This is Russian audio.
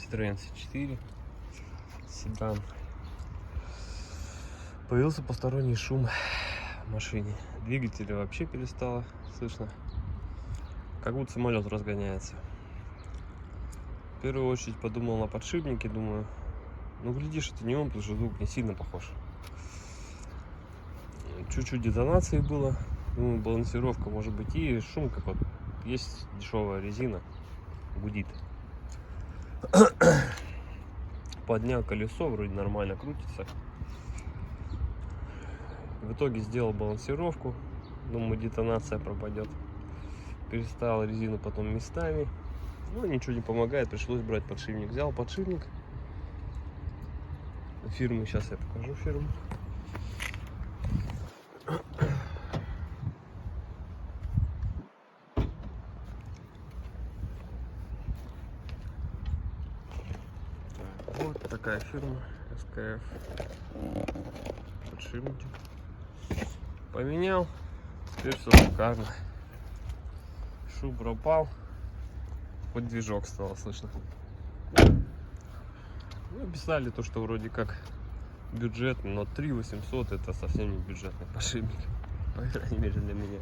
Citroёn C4 седан. Появился посторонний шум в машине. Двигателя вообще перестало слышно. Как будто самолет разгоняется. В первую очередь подумал на подшипнике, думаю, ну глядишь, это не он, потому что звук не сильно похож. Чуть-чуть детонации было, думаю, балансировка может быть, и шум, как вот есть дешевая резина, гудит. Поднял колесо, вроде нормально крутится. В итоге сделал балансировку, думаю, детонация пропадет. Переставил резину потом местами. Ну, ничего не помогает, пришлось брать подшипник. Взял подшипник фирмы, сейчас я покажу фирму. Вот такая фирма СКФ. Подшипничек поменял, теперь все шикарно. Шум пропал, хоть движок стало слышно. Ну, писали то, что вроде как бюджетный, но 3800 это совсем не бюджетный подшипник, по крайней мере для меня.